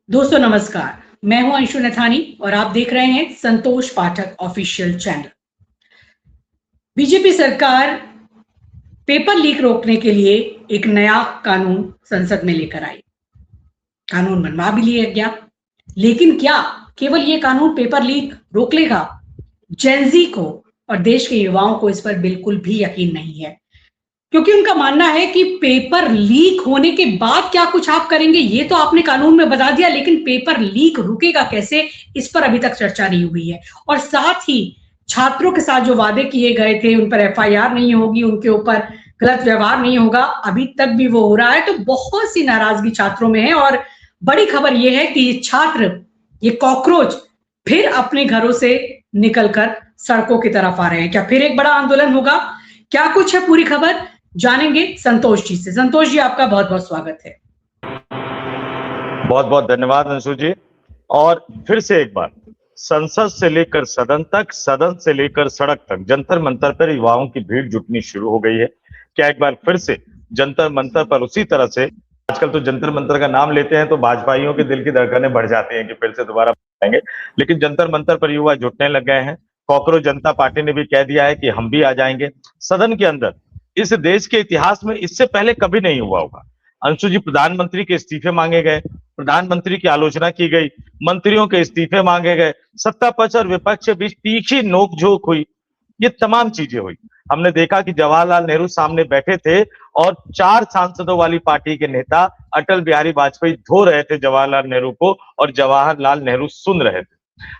दोस्तों नमस्कार। मैं हूं अंशु नथानी और आप देख रहे हैं संतोष पाठक ऑफिशियल चैनल। बीजेपी सरकार पेपर लीक रोकने के लिए एक नया कानून संसद में लेकर आई। कानून बनवा भी लिया गया, लेकिन क्या केवल ये कानून पेपर लीक रोक लेगा? जेनजी को और देश के युवाओं को इस पर बिल्कुल भी यकीन नहीं है, क्योंकि उनका मानना है कि पेपर लीक होने के बाद क्या कुछ आप करेंगे ये तो आपने कानून में बता दिया, लेकिन पेपर लीक रुकेगा कैसे, इस पर अभी तक चर्चा नहीं हुई है। और साथ ही छात्रों के साथ जो वादे किए गए थे उन पर एफआईआर नहीं होगी, उनके ऊपर गलत व्यवहार नहीं होगा, अभी तक भी वो हो रहा है। तो बहुत सी नाराजगी छात्रों में है और बड़ी खबर यह है कि ये छात्र, ये कॉकरोच फिर अपने घरों से निकलकर सड़कों की तरफ आ रहे हैं। क्या फिर एक बड़ा आंदोलन होगा? क्या कुछ है, पूरी खबर जानेंगे संतोष जी से। संतोष जी, आपका बहुत बहुत स्वागत है। बहुत बहुत धन्यवाद अंशु जी। और फिर से एक बार संसद से लेकर सदन तक, सदन से लेकर सड़क तक, जंतर मंतर पर युवाओं की भीड़ जुटनी शुरू हो गई है। क्या एक बार फिर से जंतर मंतर पर उसी तरह से, आजकल तो जंतर मंतर का नाम लेते हैं तो भाजपाइयों के दिल की धड़कनें बढ़ जाती हैं कि फिर से दोबारा आएंगे, लेकिन जंतर मंतर पर युवा जुटने लग गए हैं। कॉकरोच जनता पार्टी ने भी कह दिया है कि हम भी आ जाएंगे सदन के अंदर। इस देश के इतिहास में इससे पहले कभी नहीं हुआ होगा। अंशु जी, प्रधानमंत्री के इस्तीफे मांगे गए, प्रधानमंत्री की आलोचना की गई, मंत्रियों के इस्तीफे मांगे गए, सत्ता पक्ष और विपक्ष के बीच तीखी नोकझोंक हुई, ये तमाम चीजें हुई। हमने देखा कि जवाहरलाल नेहरू सामने बैठे थे और 4 सांसदों वाली पार्टी के नेता अटल बिहारी वाजपेयी धो रहे थे जवाहरलाल नेहरू को और जवाहरलाल नेहरू सुन रहे थे।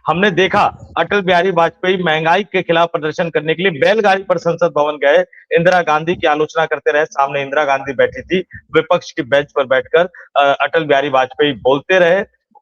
हमने देखा अटल बिहारी वाजपेयी महंगाई के खिलाफ प्रदर्शन करने के लिए बैलगाड़ी पर संसद भवन गए, इंदिरा गांधी की आलोचना करते रहे, सामने इंदिरा गांधी बैठी थी, विपक्ष की बेंच पर बैठकर अटल बिहारी वाजपेयी बोलते रहे,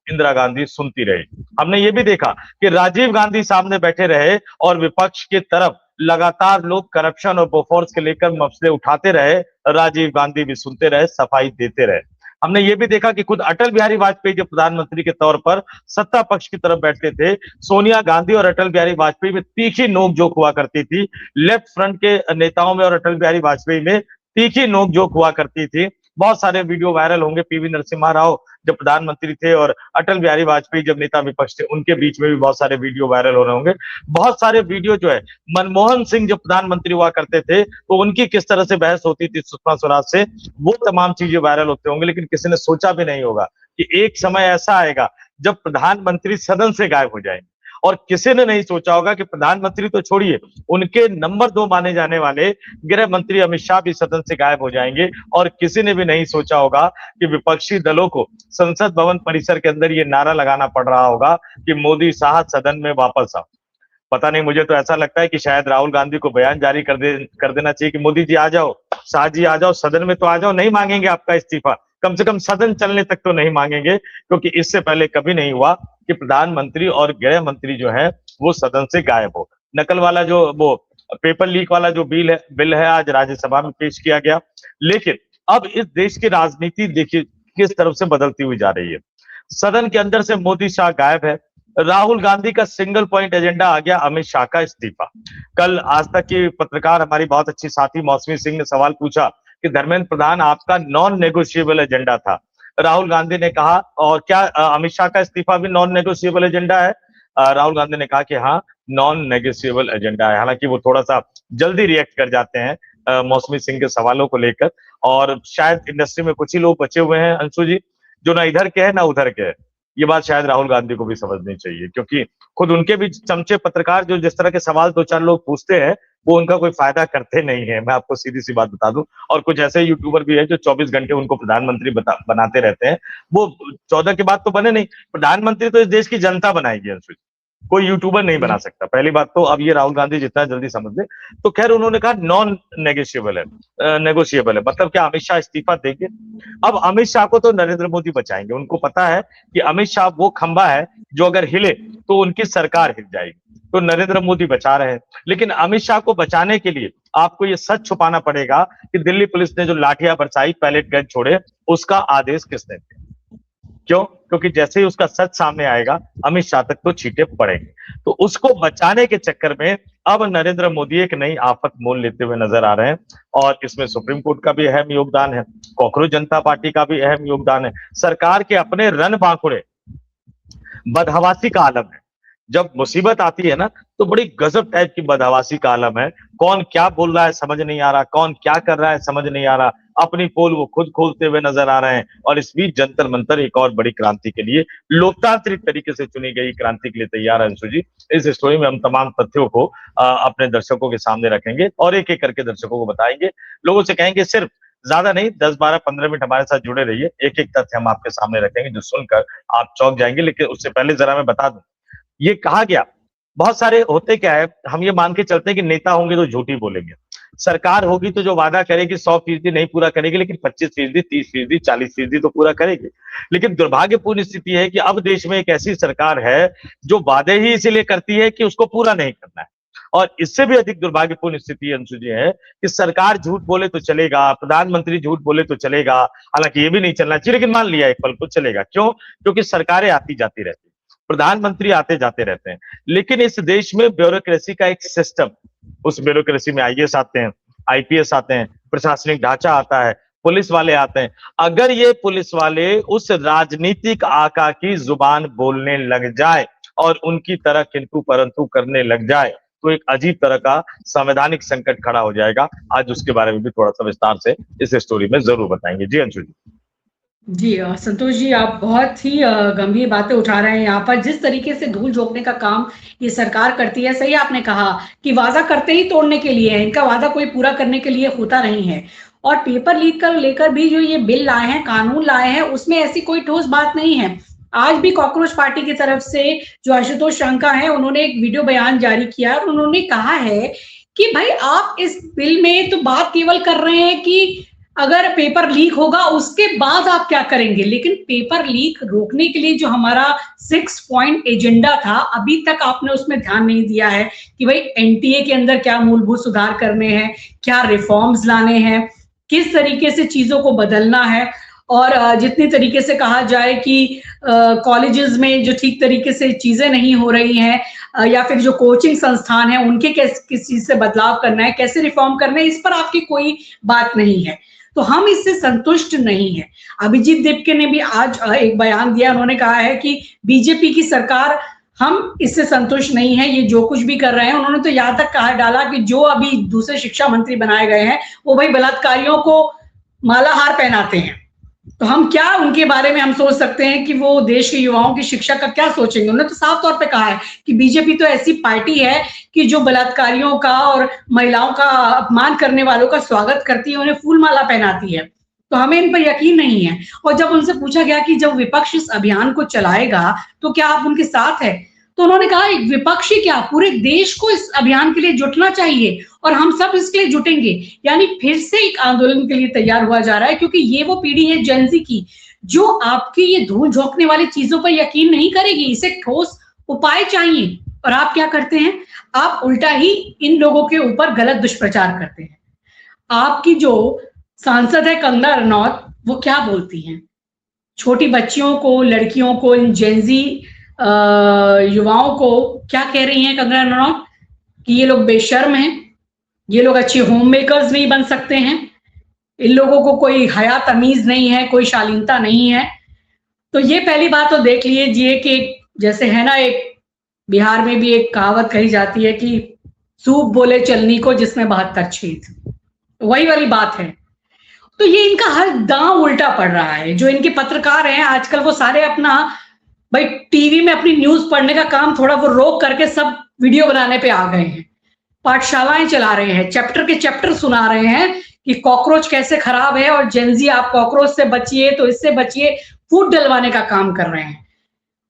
इंदिरा गांधी सुनती रही। हमने ये भी देखा कि राजीव गांधी सामने बैठे रहे और विपक्ष की तरफ लगातार लोग करप्शन और बोफोर्स के लेकर मसले उठाते रहे, राजीव गांधी भी सुनते रहे, सफाई देते रहे। हमने ये भी देखा कि खुद अटल बिहारी वाजपेयी जो प्रधानमंत्री के तौर पर सत्ता पक्ष की तरफ बैठते थे, सोनिया गांधी और अटल बिहारी वाजपेयी में तीखी नोकझोंक हुआ करती थी। लेफ्ट फ्रंट के नेताओं में और अटल बिहारी वाजपेयी में तीखी नोकझोंक हुआ करती थी। बहुत सारे वीडियो वायरल होंगे, पीवी नरसिम्हा राव जब प्रधानमंत्री थे और अटल बिहारी वाजपेयी जब नेता विपक्ष थे, उनके बीच में भी बहुत सारे वीडियो वायरल हो रहे होंगे। बहुत सारे वीडियो जो है, मनमोहन सिंह जब प्रधानमंत्री हुआ करते थे तो उनकी किस तरह से बहस होती थी सुषमा स्वराज से, वो तमाम चीजें वायरल होते होंगे। लेकिन किसी ने सोचा भी नहीं होगा कि एक समय ऐसा आएगा जब प्रधानमंत्री सदन से गायब हो जाएंगे। और किसी ने नहीं सोचा होगा कि प्रधानमंत्री तो छोड़िए, उनके नंबर 2 माने जाने वाले गृह मंत्री अमित शाह भी सदन से गायब हो जाएंगे। और किसी ने भी नहीं सोचा होगा कि विपक्षी दलों को संसद भवन परिसर के अंदर ये नारा लगाना पड़ रहा होगा कि मोदी शाह सदन में वापस आओ। पता नहीं, मुझे तो ऐसा लगता है कि शायद राहुल गांधी को बयान जारी कर देना चाहिए कि मोदी जी आ जाओ, शाह जी आ जाओ, सदन में तो आ जाओ, नहीं मांगेंगे आपका इस्तीफा, कम से कम सदन चलने तक तो नहीं मांगेंगे। क्योंकि इससे पहले कभी नहीं हुआ कि प्रधानमंत्री और गृह मंत्री जो है वो सदन से गायब हो। नकल वाला जो वो पेपर लीक वाला जो बिल है आज राज्यसभा में पेश किया गया। लेकिन अब इस देश की राजनीति देखिए किस तरफ से बदलती हुई जा रही है। सदन के अंदर से मोदी शाह गायब है, राहुल गांधी का सिंगल पॉइंट एजेंडा आ गया, अमित शाह का इस्तीफा। कल आज तक की पत्रकार हमारी बहुत अच्छी साथी मौसमी सिंह ने सवाल पूछा कि धर्मेंद्र प्रधान, आपका नॉन नेगोशिएबल एजेंडा था। राहुल गांधी ने कहा, और क्या अमित शाह का इस्तीफा भी नॉन नेगोशिएबल एजेंडा है? राहुल गांधी ने कहा कि हाँ, नॉन नेगोशिएबल एजेंडा है। हालांकि वो थोड़ा सा जल्दी रिएक्ट कर जाते हैं मौसमी सिंह के सवालों को लेकर। और शायद इंडस्ट्री में कुछ ही लोग बचे हुए हैं अंशु जी, जो ना इधर के हैं ना उधर के हैं। ये बात शायद राहुल गांधी को भी समझनी चाहिए, क्योंकि खुद उनके भी चमचे पत्रकार जो जिस तरह के सवाल 2-4 लोग पूछते हैं वो उनका कोई फायदा करते नहीं है, मैं आपको सीधी सी बात बता दूं। और कुछ ऐसे यूट्यूबर भी है जो 24 घंटे उनको प्रधानमंत्री बनाते रहते हैं। वो 14 के बाद तो बने नहीं, प्रधानमंत्री तो इस देश की जनता बनाएगी अंशु, कोई यूट्यूबर नहीं बना सकता। पहली बात तो अब ये राहुल गांधी जितना जल्दी समझ ले। तो खैर उन्होंने कहा नॉन नेगोशिएबल है, नेगोशिएबल है, मतलब क्या अमित शाह इस्तीफा देंगे? अब अमित शाह को तो नरेंद्र मोदी बचाएंगे। उनको पता है कि अमित शाह वो खंबा है जो अगर हिले तो उनकी सरकार हिल जाएगी, तो नरेंद्र मोदी बचा रहे हैं। लेकिन अमित शाह को बचाने के लिए आपको ये सच छुपाना पड़ेगा कि दिल्ली पुलिस ने जो लाठियां बरसाई, पैलेट गन छोड़े, उसका आदेश किसने दिया? क्यों? क्योंकि जैसे ही उसका सच सामने आएगा अमित शाह तक तो छींटे पड़ेंगे। तो उसको बचाने के चक्कर में अब नरेंद्र मोदी एक नई आफत मोल लेते हुए नजर आ रहे हैं। और इसमें सुप्रीम कोर्ट का भी अहम योगदान है, कॉकरोच जनता पार्टी का भी अहम योगदान है, सरकार के अपने रन बांकुड़े बदहवासी का आलम है। जब मुसीबत आती है ना, तो बड़ी गजब टाइप की बदहवासी का आलम है। कौन क्या बोल रहा है समझ नहीं आ रहा, कौन क्या कर रहा है समझ नहीं आ रहा। अपनी पोल वो खुद खोलते हुए नजर आ रहे हैं। और इस बीच जंतर मंतर एक और बड़ी क्रांति के लिए, लोकतांत्रिक तरीके से चुनी गई क्रांति के लिए तैयार है अंशु जी। इस स्टोरी में हम तमाम तथ्यों को अपने दर्शकों के सामने रखेंगे और एक एक करके दर्शकों को बताएंगे। लोगों से कहेंगे सिर्फ ज्यादा नहीं, 10-12-15 मिनट हमारे साथ जुड़े रहिए। एक एक तथ्य हम आपके सामने रखेंगे जो सुनकर आप चौंक जाएंगे। लेकिन उससे पहले जरा मैं बता दूं, ये कहा गया, बहुत सारे होते क्या है, हम ये मान के चलते हैं कि नेता होंगे तो झूठी बोलेंगे, सरकार होगी तो जो वादा करेगी 100% नहीं पूरा करेगी, लेकिन 25%, 30%, 40% तो पूरा करेगी। लेकिन दुर्भाग्यपूर्ण स्थिति है कि अब देश में एक ऐसी सरकार है जो वादे ही इसीलिए करती है कि उसको पूरा नहीं करना है। और इससे भी अधिक दुर्भाग्यपूर्ण स्थिति अंशु जी है कि सरकार झूठ बोले तो चलेगा, प्रधानमंत्री झूठ बोले तो चलेगा, हालांकि ये भी नहीं चलना चाहिए, लेकिन मान लिया एक पल को चलेगा। क्यों? क्योंकि सरकारें आती जाती रहती, प्रधानमंत्री आते जाते रहते हैं। लेकिन इस देश में ब्यूरोक्रेसी का एक सिस्टम, उस ब्यूरोक्रेसी में आईएएस आते हैं, आईपीएस आते हैं, प्रशासनिक ढांचा आता है, पुलिस वाले आते हैं। अगर ये पुलिस वाले उस राजनीतिक आका की जुबान बोलने लग जाए और उनकी तरह किंतु परंतु करने लग जाए, तो एक अजीब तरह का संवैधानिक संकट खड़ा हो जाएगा। आज उसके बारे में भी थोड़ा सा विस्तार से इस स्टोरी में जरूर बताएंगे। जी अंशु जी। जी संतोष जी, आप बहुत ही गंभीर बातें उठा रहे हैं यहाँ पर। जिस तरीके से धूल झोंकने का काम ये सरकार करती है, सही आपने कहा कि वादा करते ही तोड़ने के लिए है, इनका वादा कोई पूरा करने के लिए होता नहीं है। और पेपर लीक कर लेकर भी जो ये बिल लाए हैं, कानून लाए हैं, उसमें ऐसी कोई ठोस बात नहीं है। आज भी कॉकरोच पार्टी की तरफ से जो आशुतोष शंका है, उन्होंने एक वीडियो बयान जारी किया और उन्होंने कहा है कि भाई आप इस बिल में तो बात केवल कर रहे हैं कि अगर पेपर लीक होगा उसके बाद आप क्या करेंगे, लेकिन पेपर लीक रोकने के लिए जो हमारा 6 पॉइंट एजेंडा था, अभी तक आपने उसमें ध्यान नहीं दिया है कि भाई एनटीए के अंदर क्या मूलभूत सुधार करने हैं, क्या रिफॉर्म्स लाने हैं, किस तरीके से चीजों को बदलना है। और जितनी तरीके से कहा जाए कि कॉलेजेस में जो ठीक तरीके से चीजें नहीं हो रही हैं, या फिर जो कोचिंग संस्थान है उनके किस चीज से बदलाव करना है, कैसे रिफॉर्म करना है, इस पर आपकी कोई बात नहीं है। तो हम इससे संतुष्ट नहीं है। अभिजीत दीपके ने भी आज एक बयान दिया, उन्होंने कहा है कि बीजेपी की सरकार, हम इससे संतुष्ट नहीं है, ये जो कुछ भी कर रहे हैं। उन्होंने तो यहाँ तक कहा डाला कि जो अभी दूसरे शिक्षा मंत्री बनाए गए हैं वो भाई बलात्कारियों को मालाहार पहनाते हैं। तो हम क्या उनके बारे में हम सोच सकते हैं कि वो देश के युवाओं की शिक्षा का क्या सोचेंगे। उन्होंने तो साफ तौर पे कहा है कि बीजेपी तो ऐसी पार्टी है कि जो बलात्कारियों का और महिलाओं का अपमान करने वालों का स्वागत करती है, उन्हें फूल माला पहनाती है। तो हमें इन पर यकीन नहीं है। और जब उनसे पूछा गया कि जब विपक्ष इस अभियान को चलाएगा तो क्या आप उनके साथ है, तो उन्होंने कहा एक विपक्ष ही क्या, पूरे देश को इस अभियान के लिए जुटना चाहिए और हम सब इसके लिए जुटेंगे। यानी फिर से एक आंदोलन के लिए तैयार हुआ जा रहा है, क्योंकि ये वो पीढ़ी है जेनजी की जो आपकी ये धूल झोंकने वाली चीजों पर यकीन नहीं करेगी। इसे ठोस उपाय चाहिए। और आप क्या करते हैं, आप उल्टा ही इन लोगों के ऊपर गलत दुष्प्रचार करते हैं। आपकी जो सांसद है कंगना रनौत, वो क्या बोलती हैं, छोटी बच्चियों को, लड़कियों को, इन जेनजी युवाओं को क्या कह रही हैं कंगना रनौत कि ये लोग बेशर्म हैं, ये लोग अच्छे होम मेकर्स नहीं बन सकते हैं, इन लोगों को कोई हया तमीज नहीं है, कोई शालीनता नहीं है। तो ये पहली बात तो देख लीजिए कि जैसे है ना, एक बिहार में भी एक कहावत कही जाती है कि सूप बोले चलनी को जिसमें 72 छेद, वही वाली बात है। तो ये इनका हर दांव उल्टा पड़ रहा है। जो इनके पत्रकार हैं आजकल, वो सारे अपना भाई टीवी में अपनी न्यूज पढ़ने का काम थोड़ा वो रोक करके सब वीडियो बनाने पे आ गए हैं, पाठशालाएं चला रहे हैं, चैप्टर के चैप्टर सुना रहे हैं कि कॉकरोच कैसे खराब है और जेनजी आप कॉकरोच से बचिए तो इससे बचिए, फूट डलवाने का काम कर रहे हैं।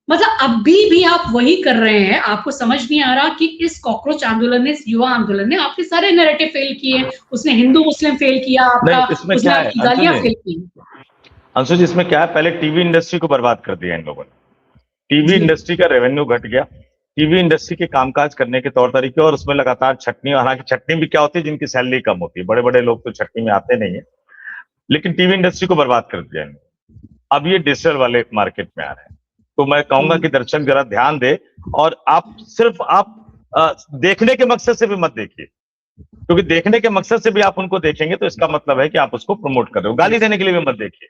मतलब अभी भी आप वही कर रहे हैं। आपको समझ नहीं आ रहा कि इस कॉकरोच आंदोलन ने, इस युवा आंदोलन ने आपके सारे नैरेटिव फेल किए। उसने हिंदू मुस्लिम फेल किया आपका, इसमें उसने क्या है आपकी गालियां फेल की। अंशु जी, इसमें क्या है, पहले टीवी इंडस्ट्री को बर्बाद कर दिया इन लोगों ने। टीवी जी। इंडस्ट्री का रेवेन्यू घट गया, टीवी इंडस्ट्री के कामकाज करने के तौर तरीके, और उसमें लगातार छटनी, हालांकि छटनी भी क्या होती है, जिनकी सैलरी कम होती है, बड़े बड़े लोग तो छटनी में आते नहीं है, लेकिन टीवी इंडस्ट्री को बर्बाद कर दिया इन्होंने। अब ये डिजिटल वाले मार्केट में आ रहे हैं। तो मैं कहूंगा कि दर्शक जरा ध्यान दे, और आप सिर्फ देखने के मकसद से भी मत देखिए, क्योंकि देखने के मकसद से भी आप उनको देखेंगे तो इसका मतलब है कि आप उसको प्रमोट कर रहे हो। गाली देने के लिए भी मत देखिए,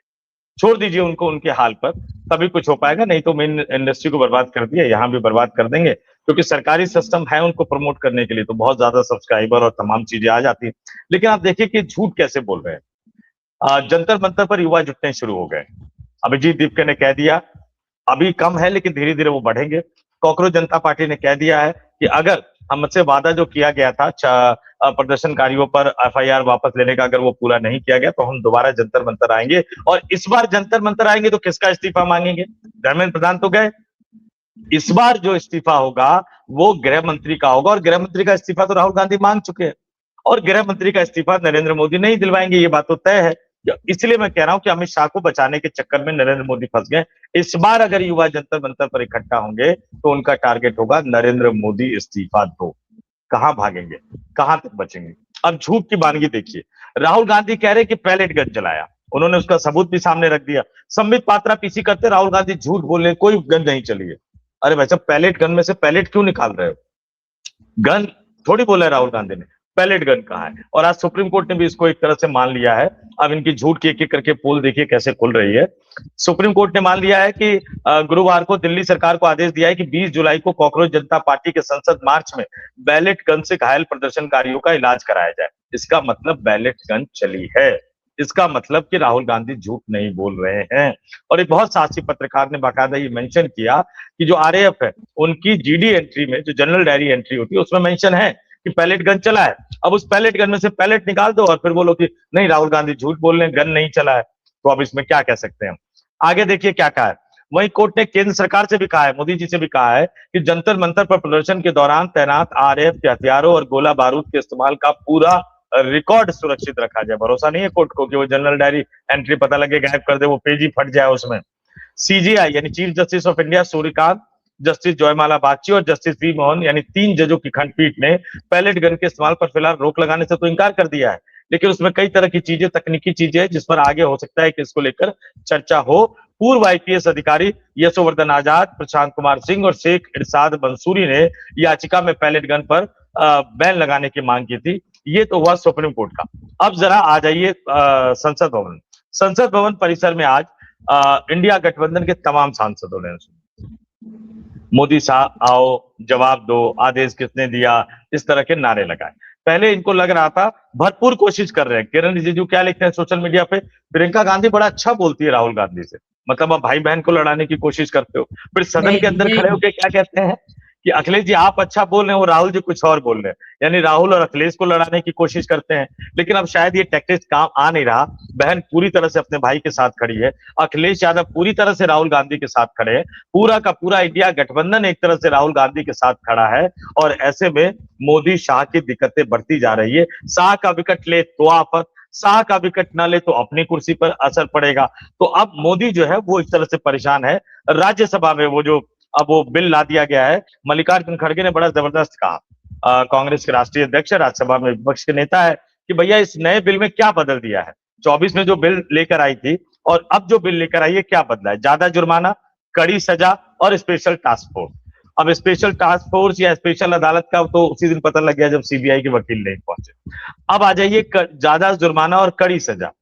छोड़ दीजिए उनको उनके हाल पर, तभी कुछ हो पाएगा, नहीं तो मेन इंडस्ट्री को बर्बाद कर दिया, यहाँ भी बर्बाद कर देंगे, क्योंकि सरकारी सिस्टम है उनको प्रमोट करने के लिए तो बहुत ज्यादा सब्सक्राइबर और तमाम चीजें आ जाती है। लेकिन आप देखिए कि झूठ कैसे बोल रहे हैं। जंतर मंतर पर युवा जुटने शुरू हो गए। अभिजीत दीपके ने कह दिया, अभी कम है लेकिन धीरे धीरे वो बढ़ेंगे। कॉकरोच जनता पार्टी ने कह दिया है कि अगर हमसे वादा जो किया गया था प्रदर्शनकारियों पर एफआईआर वापस लेने का, अगर वो पूरा नहीं किया गया तो हम दोबारा जंतर मंतर आएंगे, और इस बार जंतर मंतर आएंगे तो किसका इस्तीफा मांगेंगे? धर्मेंद्र प्रधान तो गए। इस बार जो इस्तीफा होगा वो गृह मंत्री का होगा, और गृह मंत्री का इस्तीफा तो राहुल गांधी मांग चुके हैं, और गृह मंत्री का इस्तीफा नरेंद्र मोदी नहीं दिलवाएंगे, ये बात तो तय है। इसलिए मैं कह रहा हूं कि अमित शाह को बचाने के चक्कर में नरेंद्र मोदी फंस गए। इस बार अगर युवा जंतर मंतर पर इकट्ठा होंगे तो उनका टारगेट होगा नरेंद्र मोदी इस्तीफा दो। कहां भागेंगे, कहां तक बचेंगे? अब झूठ की वानगी देखिए। राहुल गांधी कह रहे कि पैलेट गन चलाया, उन्होंने उसका सबूत भी सामने रख दिया। संबित पात्रा पीसी करते, राहुल गांधी झूठ बोल रहे, कोई गन नहीं चली है। अरे भाई साहब, पैलेट गन में से पैलेट क्यों निकाल रहे हो? गन थोड़ी बोला है राहुल गांधी ने, पैलेट गन कहा है। और आज सुप्रीम कोर्ट ने भी इसको एक तरह से मान लिया है। अब इनकी झूठ की एक एक करके पोल देखिए कैसे खुल रही है। सुप्रीम कोर्ट ने मान लिया है कि गुरुवार को दिल्ली सरकार को आदेश दिया है कि 20 जुलाई को कॉकरोच जनता पार्टी के संसद मार्च में बैलेट गन से घायल प्रदर्शनकारियों का इलाज कराया जाए। इसका मतलब बैलेट गन चली है, इसका मतलब कि राहुल गांधी झूठ नहीं बोल रहे हैं। और एक बहुत साहसी पत्रकार ने बाकायदा ये मेंशन किया कि जो आरएएफ है उनकी जीडी एंट्री में, जो जनरल डायरी एंट्री होती है, उसमें मेंशन है कि पैलेट गन चला है। अब उस पैलेट गन में से पैलेट निकाल दो और फिर बोलो कि नहीं राहुल गांधी झूठ बोल रहे हैं, गन नहीं चला है। तो अब इसमें क्या कह सकते हैं? आगे देखिए क्या कहा है। वहीं कोर्ट ने केंद्र सरकार से भी कहा है, मोदी जी से भी कहा है कि जंतर मंतर पर प्रदर्शन के दौरान तैनात आरएएफ के हथियारों और गोला बारूद के इस्तेमाल का पूरा रिकॉर्ड सुरक्षित रखा जाए। भरोसा नहीं है कोर्ट को कि वो जनरल डायरी एंट्री पता लगे गायब कर दे, वो पेज ही फट जाए उसमें। सीजीआई यानी chief justice of India Suryakant, justice जयमाला बागची और जस्टिस वी मोहन यानी 3 जजों की खंडपीठ ने पैलेट गन के इस्तेमाल पर फिलहाल रोक लगाने से तो इनकार कर दिया है, लेकिन उसमें कई तरह की चीजें, तकनीकी चीजें हैं जिस पर आगे हो सकता है कि इसको लेकर चर्चा हो। पूर्व आईपीएस अधिकारी यशोवर्धन आजाद, प्रशांत कुमार सिंह और शेख इरशाद मंसूरी ने याचिका में पैलेट गन पर बैन लगाने की मांग की थी। ये तो हुआ सुप्रीम कोर्ट का। अब जरा आ जाइए संसद भवन। संसद भवन परिसर में आज इंडिया गठबंधन के तमाम सांसदों ने मोदी साहब आओ, जवाब दो, आदेश किसने दिया, इस तरह के नारे लगाए। पहले इनको लग रहा था भरपूर कोशिश कर रहे हैं। किरण रिजिजू क्या लिखते हैं सोशल मीडिया पे, प्रियंका गांधी बड़ा अच्छा बोलती है राहुल गांधी से, मतलब आप भाई बहन को लड़ाने की कोशिश करते हो। फिर सदन के अंदर खड़े होकर क्या कहते हैं कि अखिलेश जी आप अच्छा बोल रहे हैं, वो राहुल जी कुछ और बोल रहे हैं, यानी राहुल और अखिलेश को लड़ाने की कोशिश करते हैं। लेकिन अब शायद ये टैक्टिक्स काम आ नहीं रहा। बहन पूरी तरह से अपने भाई के साथ खड़ी है, अखिलेश यादव पूरी तरह से राहुल गांधी के साथ खड़े हैं, पूरा का पूरा इंडिया गठबंधन एक तरह से राहुल गांधी के साथ खड़ा है। और ऐसे में मोदी शाह की दिक्कतें बढ़ती जा रही है। शाह का विकेट ले तो आफत, शाह का विकेट न ले तो अपनी कुर्सी पर असर पड़ेगा। तो अब मोदी जो है वो इस तरह से परेशान है। राज्यसभा में वो जो अब वो बिल ला दिया गया है, मल्लिकार्जुन खड़गे ने बड़ा जबरदस्त कहा, कांग्रेस के राष्ट्रीय अध्यक्ष, राज्यसभा में विपक्ष के नेता है, कि भैया इस नए बिल में क्या बदल दिया है। 24 में जो बिल लेकर आई थी और अब जो बिल लेकर आई है, क्या बदला है? ज्यादा जुर्माना, कड़ी सजा और स्पेशल टास्क फोर्स। अब स्पेशल टास्क फोर्स या स्पेशल अदालत का तो उसी दिन पता लग गया जब सीबीआई के वकील नहीं पहुंचे। अब आ जाइए ज्यादा जुर्माना और कड़ी सजा।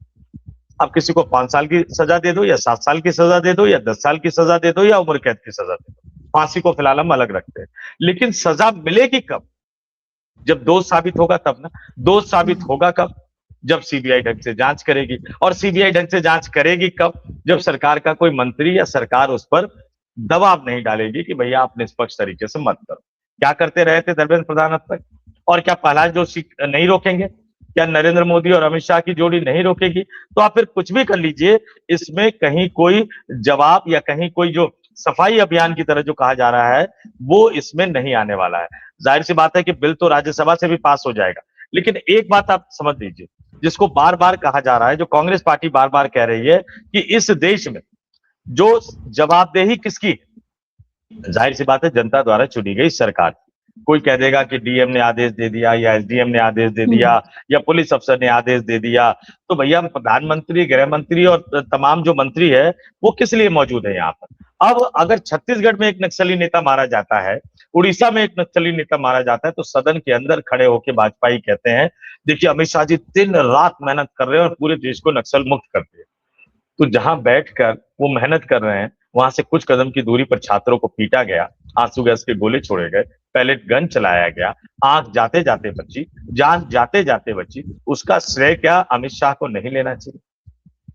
अब किसी को 5 साल की सजा दे दो या 7 साल की सजा दे दो या 10 साल की सजा दे दो या उम्र कैद की सजा दे दो, फांसी को फिलहाल हम अलग रखते हैं। लेकिन सजा मिलेगी कब? जब दोष साबित होगा तब ना। दोष साबित होगा कब? जब सीबीआई ढंग से जांच करेगी। और सीबीआई ढंग से जांच करेगी कब? जब सरकार का कोई मंत्री या सरकार उस पर दबाव नहीं डालेगी कि भैया आप निष्पक्ष तरीके से मत करो। क्या करते रहे थे धर्मेंद्र प्रधान अब तक? और क्या प्रहलाद जोशी नहीं रोकेंगे? क्या नरेंद्र मोदी और अमित शाह की जोड़ी नहीं रोकेगी? तो आप फिर कुछ भी कर लीजिए, इसमें कहीं कोई जवाब या कहीं कोई जो सफाई अभियान की तरह जो कहा जा रहा है वो इसमें नहीं आने वाला है। जाहिर सी बात है कि बिल तो राज्यसभा से भी पास हो जाएगा। लेकिन एक बात आप समझ लीजिए, जिसको बार बार कहा जा रहा है, जो कांग्रेस पार्टी बार बार कह रही है कि इस देश में जो जवाबदेही किसकी, जाहिर सी बात है जनता द्वारा चुनी गई सरकार। कोई कह देगा कि डीएम ने आदेश दे दिया या एसडीएम ने आदेश दे दिया या पुलिस अफसर ने आदेश दे दिया। तो भैया प्रधानमंत्री, गृह मंत्री और तमाम जो मंत्री है वो किस लिए मौजूद है यहाँ पर? अब अगर छत्तीसगढ़ में एक नक्सली नेता मारा जाता है, उड़ीसा में एक नक्सली नेता मारा जाता है, तो सदन के अंदर खड़े होकर वाजपेयी कहते हैं देखिए अमित शाह जी दिन रात मेहनत कर रहे हैं और पूरे देश को नक्सल मुक्त करते हैं। तो जहां बैठकर वो मेहनत कर रहे हैं, वहां से कुछ कदम की दूरी पर छात्रों को पीटा गया, आंसू गैस के गोले छोड़े गए, पैलेट गन चलाया गया, आंख जाते जाते बची, जान जाते जाते बची, उसका श्रेय क्या अमित शाह को नहीं लेना चाहिए?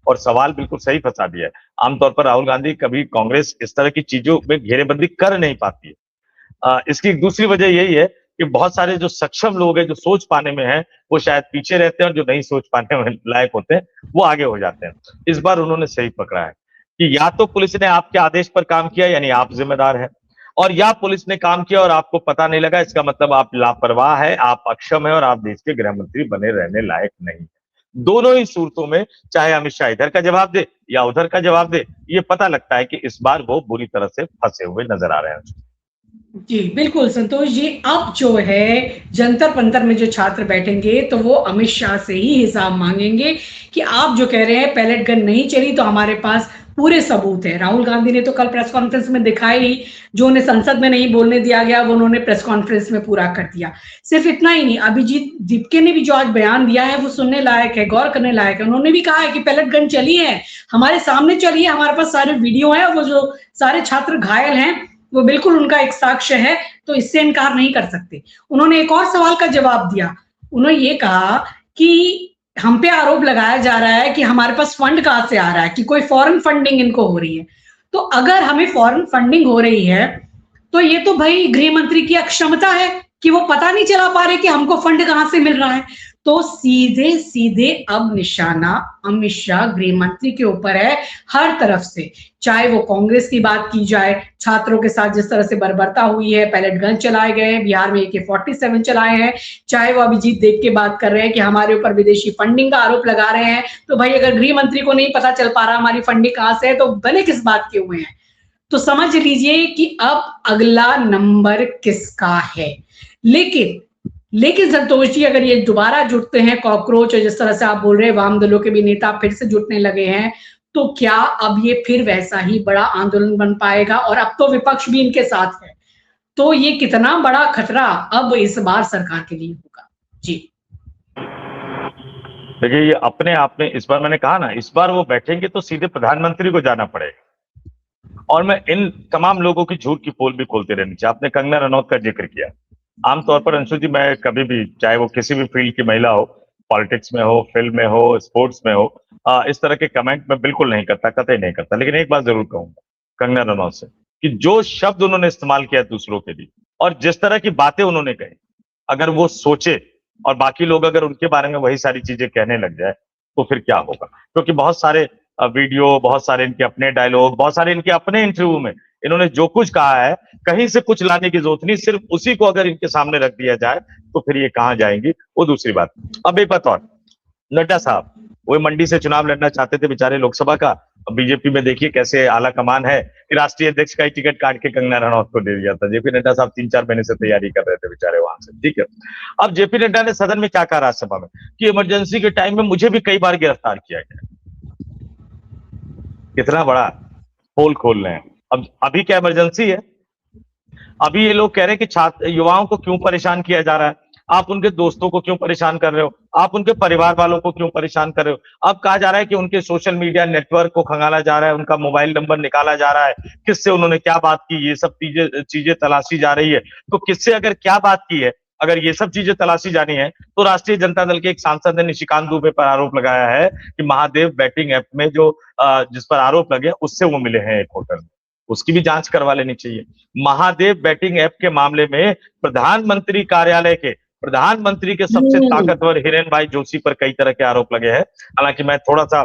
और सवाल बिल्कुल सही फंसा दिया है। आमतौर पर राहुल गांधी कभी कांग्रेस इस तरह की चीजों में घेरेबंदी कर नहीं पाती है। इसकी एक दूसरी वजह यही है कि बहुत सारे जो सक्षम लोग हैं, जो सोच पाने में हैं, वो शायद पीछे रहते हैं, और जो नहीं सोच पाने में लायक होते हैं, वो आगे हो जाते हैं। इस बार उन्होंने सही पकड़ा है कि या तो पुलिस ने आपके आदेश पर काम किया, यानी आप जिम्मेदार हैं, और या पुलिस ने काम किया और आपको पता नहीं लगा, इसका मतलब आप लापरवाह है, आप अक्षम है, और आप देश के गृह मंत्री बने रहने लायक नहीं। दोनों ही सूरतों में, चाहे अमित शाह इधर का जवाब दे या उधर का जवाब दे, ये पता लगता है कि इस बार वो बुरी तरह से फंसे हुए नजर आ रहे हैं। जी बिल्कुल संतोष जी, अब जो है जंतर मंतर में जो छात्र बैठेंगे तो वो अमित शाह से ही हिसाब मांगेंगे कि आप जो कह रहे हैं पैलेट गन नहीं चली, तो हमारे पास पूरे सबूत है। राहुल गांधी ने तो कल प्रेस कॉन्फ्रेंस में दिखाई ही, जो उन्हें संसद में नहीं बोलने दिया गया वो उन्होंने प्रेस कॉन्फ्रेंस में पूरा कर दिया। सिर्फ इतना ही नहीं, अभिजीत दीपके ने भी जो आज बयान दिया है वो सुनने लायक है, गौर करने लायक है। उन्होंने भी कहा है कि पैलेट गन चली है, हमारे सामने चली है, हमारे पास सारे वीडियो है, वो जो सारे छात्र घायल हैं वो बिल्कुल उनका एक साक्ष्य है, तो इससे इनकार नहीं कर सकते। उन्होंने एक और सवाल का जवाब दिया, उन्होंने ये कहा कि हम पे आरोप लगाया जा रहा है कि हमारे पास फंड कहां से आ रहा है, कि कोई फॉरेन फंडिंग इनको हो रही है। तो अगर हमें फॉरेन फंडिंग हो रही है तो ये तो भाई गृह मंत्री की अक्षमता है कि वो पता नहीं चला पा रहे कि हमको फंड कहां से मिल रहा है। तो सीधे सीधे अब निशाना अमित शाह गृह मंत्री के ऊपर है हर तरफ से। चाहे वो कांग्रेस की बात की जाए, छात्रों के साथ जिस तरह से बर्बरता हुई है, पैलेट गन चलाए गए, बिहार में AK-47 चलाए हैं, चाहे वो अभिजीत देव की बात कर रहे हैं कि हमारे ऊपर विदेशी फंडिंग का आरोप लगा रहे हैं। तो भाई अगर गृह मंत्री को नहीं पता चल पा रहा हमारी फंडिंग कहां से है, तो भले किस बात के हुए हैं। तो समझ लीजिए कि अब अगला नंबर किसका है। लेकिन लेकिन संतोष जी, अगर ये दोबारा जुटते हैं कॉकरोच, और जिस तरह से आप बोल रहे हैं वाम दलों के भी नेता फिर से जुटने लगे हैं, तो क्या अब ये फिर वैसा ही बड़ा आंदोलन बन पाएगा? और अब तो विपक्ष भी इनके साथ है, तो ये कितना बड़ा खतरा अब इस बार सरकार के लिए होगा? जी देखिए, ये अपने आप में इस बार मैंने कहा ना, इस बार वो बैठेंगे तो सीधे प्रधानमंत्री को जाना पड़ेगा। और मैं इन तमाम लोगों की झूठ की पोल भी खोलते रहनी चाहिए। आपने कंगना रनौत का जिक्र किया। आमतौर पर अंशु जी, मैं कभी भी, चाहे वो किसी भी फील्ड की महिला हो, पॉलिटिक्स में हो, फिल्म में हो, स्पोर्ट्स में हो, इस तरह के कमेंट मैं बिल्कुल नहीं करता, कतई नहीं करता। लेकिन एक बात जरूर कहूंगा कंगना रनौत से, कि जो शब्द उन्होंने इस्तेमाल किया दूसरों के लिए और जिस तरह की बातें उन्होंने कही, अगर वो सोचे और बाकी लोग अगर उनके बारे में वही सारी चीजें कहने लग जाए, तो फिर क्या होगा? क्योंकि बहुत सारे वीडियो, बहुत सारे इनके अपने डायलॉग, बहुत सारे इनके अपने इंटरव्यू में इन्होंने जो कुछ कहा है, कहीं से कुछ लाने की जरूरत नहीं, सिर्फ उसी को अगर इनके सामने रख दिया जाए तो फिर ये कहां जाएंगी, वो दूसरी बात। अब एक बात और, नड्डा साहब वो मंडी से चुनाव लड़ना चाहते थे बेचारे लोकसभा का। अब बीजेपी में देखिए कैसे आला कमान है कि राष्ट्रीय अध्यक्ष का ही टिकट काट के कंगना रनौत को दे दिया था। जेपी नड्डा साहब 3-4 महीने से तैयारी कर रहे थे बेचारे वहां से, ठीक है। अब जेपी नड्डा ने सदन में क्या कहा राज्यसभा में, कि इमरजेंसी के टाइम में मुझे भी कई बार गिरफ्तार किया गया। कितना बड़ा पोल खोल रहे हैं। अब अभी क्या इमरजेंसी है? अभी ये लोग कह रहे हैं कि छात्र युवाओं को क्यों परेशान किया जा रहा है, आप उनके दोस्तों को क्यों परेशान कर रहे हो, आप उनके परिवार वालों को क्यों परेशान कर रहे हो। अब कहा जा रहा है कि उनके सोशल मीडिया नेटवर्क को खंगाला जा रहा है, उनका मोबाइल नंबर निकाला जा रहा है, किससे उन्होंने क्या बात की, ये सब चीजें तलाशी जा रही है। तो किससे अगर क्या बात की है, अगर ये सब चीजें तलाशी जानी है, तो राष्ट्रीय जनता दल के एक सांसद ने निशिकांत दुबे पर आरोप लगाया है कि महादेव बैटिंग ऐप में जो जिस पर आरोप लगे उससे वो मिले हैं एक होटल में, उसकी भी जांच करवा लेनी चाहिए। महादेव बैटिंग ऐप के मामले में प्रधानमंत्री कार्यालय के प्रधानमंत्री के सबसे ताकतवर हिरेन भाई जोशी पर कई तरह के आरोप लगे हैं। हालांकि मैं थोड़ा सा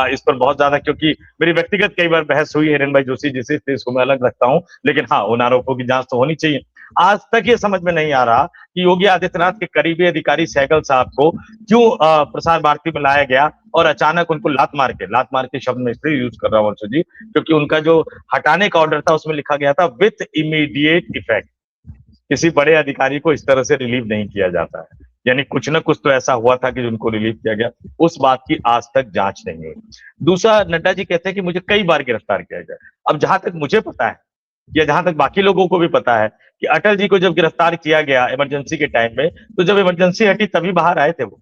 इस पर बहुत ज्यादा, क्योंकि मेरी व्यक्तिगत कई बार बहस हुई हिरेन भाई जोशी जिसे, इसको मैं अलग रखता हूं, लेकिन हाँ, उन आरोपों की जांच तो होनी चाहिए। आज तक ये समझ में नहीं आ रहा कि योगी आदित्यनाथ के करीबी अधिकारी सहगल साहब को क्यों प्रसार भारती में लाया गया और अचानक उनको लात मार के शब्द में इसलिए यूज कर रहा हूं वंशु जी, क्योंकि उनका जो हटाने का ऑर्डर था उसमें लिखा गया था विथ इमीडिएट इफेक्ट। किसी बड़े अधिकारी को इस तरह से रिलीव नहीं किया जाता है, यानी कुछ ना कुछ तो ऐसा हुआ था कि उनको रिलीव किया गया। उस बात की आज तक जांच नहीं हुई। दूसरा, नड्डा जी कहते हैं कि मुझे कई बार गिरफ्तार किया गया। अब जहां तक मुझे पता है या जहां तक बाकी लोगों को भी पता है कि अटल जी को जब गिरफ्तार किया गया इमरजेंसी के टाइम में, तो जब इमरजेंसी हटी तभी बाहर आए थे वो।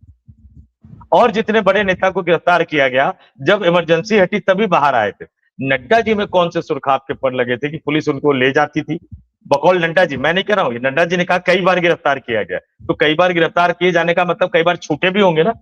और जितने बड़े नेता को गिरफ्तार किया गया, जब इमरजेंसी हटी तभी बाहर आए थे। नड्डा जी में कौन से सुरखाब के पड़ लगे थे कि पुलिस उनको ले जाती थी? बकौल नड्डा जी, मैं नहीं कह रहा हूं, नड्डा जी ने कहा कई बार गिरफ्तार किया गया, तो कई बार गिरफ्तार किए जाने का मतलब कई बार छूटे भी होंगे ना।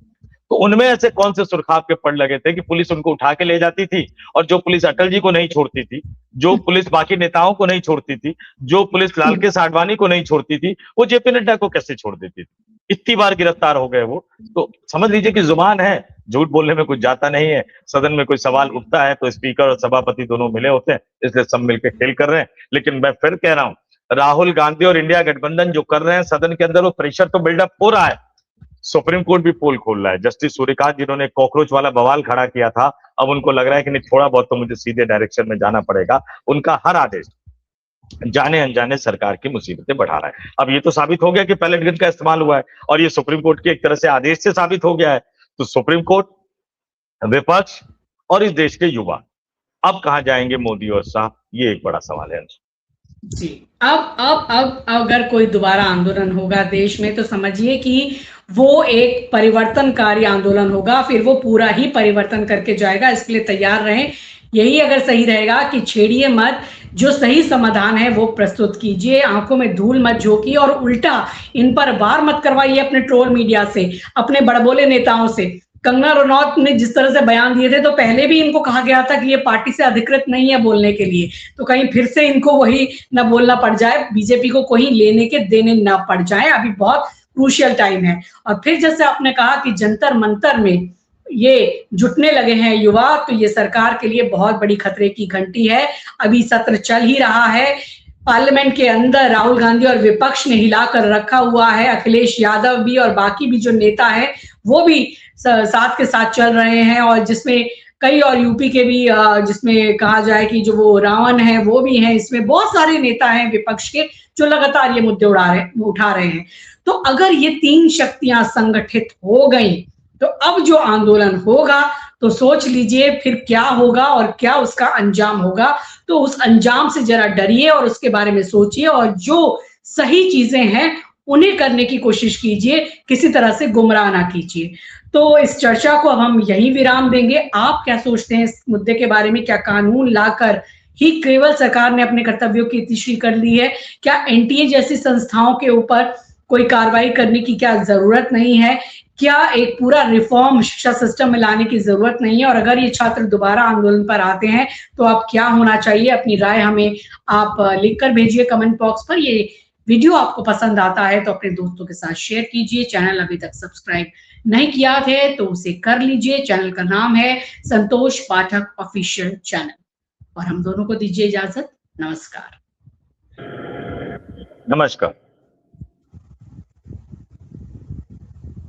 तो उनमें ऐसे कौन से सुरखाब के पड़ लगे थे कि पुलिस उनको उठा के ले जाती थी, और जो पुलिस अटल जी को नहीं छोड़ती थी, जो पुलिस बाकी नेताओं को नहीं छोड़ती थी, जो पुलिस लाल के आडवाणी को नहीं छोड़ती थी, वो जेपी नड्डा को कैसे छोड़ देती थी? इतनी बार गिरफ्तार हो गए वो। तो समझ लीजिए कि जुबान है, झूठ बोलने में कुछ जाता नहीं है। सदन में कोई सवाल उठता है तो स्पीकर और सभापति दोनों मिले होते हैं, इसलिए सब मिलकर खेल कर रहे हैं। लेकिन मैं फिर कह रहा हूं, राहुल गांधी और इंडिया गठबंधन जो कर रहे हैं सदन के अंदर, वो प्रेशर तो बिल्डअप हो रहा है। सुप्रीम कोर्ट भी पोल खोल रहा है। जस्टिस सूर्यकांत जिन्होंने कॉकरोच वाला बवाल खड़ा किया था, अब उनको लग रहा है कि नहीं, थोड़ा बहुत तो मुझे सीधे डायरेक्शन में जाना पड़ेगा। उनका हर आदेश जाने अनजाने सरकार की मुसीबतें बढ़ा रहा है। अब ये तो साबित हो गया कि पैलेट गन का इस्तेमाल हुआ है, और ये सुप्रीम कोर्ट के एक तरह से आदेश से साबित हो गया है। तो सुप्रीम कोर्ट, विपक्ष और इस देश के युवा अब कहां जाएंगे मोदी और शाह, ये एक बड़ा सवाल है। जी, अब अगर कोई दोबारा आंदोलन होगा देश में, तो समझिए कि वो एक परिवर्तनकारी आंदोलन होगा, फिर वो पूरा ही परिवर्तन करके जाएगा। इसके लिए तैयार रहें। यही अगर सही रहेगा कि छेड़िए मत, जो सही समाधान है वो प्रस्तुत कीजिए, आंखों में धूल मत झोंकिए, और उल्टा इन पर वार मत करवाइए अपने ट्रोल मीडिया से, अपने बड़बोले नेताओं से। कंगना रनौत ने जिस तरह से बयान दिए थे, तो पहले भी इनको कहा गया था कि ये पार्टी से अधिकृत नहीं है बोलने के लिए, तो कहीं फिर से इनको वही न बोलना पड़ जाए, बीजेपी को कोई लेने के देने ना पड़ जाए। अभी बहुत क्रूशियल टाइम है। और फिर जैसे आपने कहा कि जंतर मंतर में ये जुटने लगे हैं युवा, तो ये सरकार के लिए बहुत बड़ी खतरे की घंटी है। अभी सत्र चल ही रहा है, पार्लियामेंट के अंदर राहुल गांधी और विपक्ष ने हिलाकर रखा हुआ है। अखिलेश यादव भी और बाकी भी जो नेता है वो भी साथ के साथ चल रहे हैं, और जिसमें कई और यूपी के भी, जिसमें कहा जाए कि जो वो रावण है वो भी हैं। इसमें बहुत सारे नेता हैं विपक्ष के जो लगातार ये मुद्दे उठा रहे हैं। तो अगर ये तीन शक्तियां संगठित हो गई, तो अब जो आंदोलन होगा, तो सोच लीजिए फिर क्या होगा और क्या उसका अंजाम होगा। तो उस अंजाम से जरा डरिए और उसके बारे में सोचिए, और जो सही चीजें हैं उन्हें करने की कोशिश कीजिए, किसी तरह से गुमराह ना कीजिए। तो इस चर्चा को अब हम यहीं विराम देंगे। आप क्या सोचते हैं इस मुद्दे के बारे में? क्या कानून लाकर ही केवल सरकार ने अपने कर्तव्यों की इतिश्री कर ली है? क्या एनटीए जैसी संस्थाओं के ऊपर कोई कार्रवाई करने की क्या जरूरत नहीं है? क्या एक पूरा रिफॉर्म शिक्षा सिस्टम में लाने की जरूरत नहीं है? और अगर ये छात्र दोबारा आंदोलन पर आते हैं तो अब क्या होना चाहिए? अपनी राय हमें आप लिखकर भेजिए कमेंट बॉक्स पर। ये वीडियो आपको पसंद आता है तो अपने दोस्तों के साथ शेयर कीजिए। चैनल अभी तक सब्सक्राइब नहीं किया है तो उसे कर लीजिए। चैनल का नाम है संतोष पाठक ऑफिशियल चैनल। और हम दोनों को दीजिए इजाजत। नमस्कार। नमस्कार।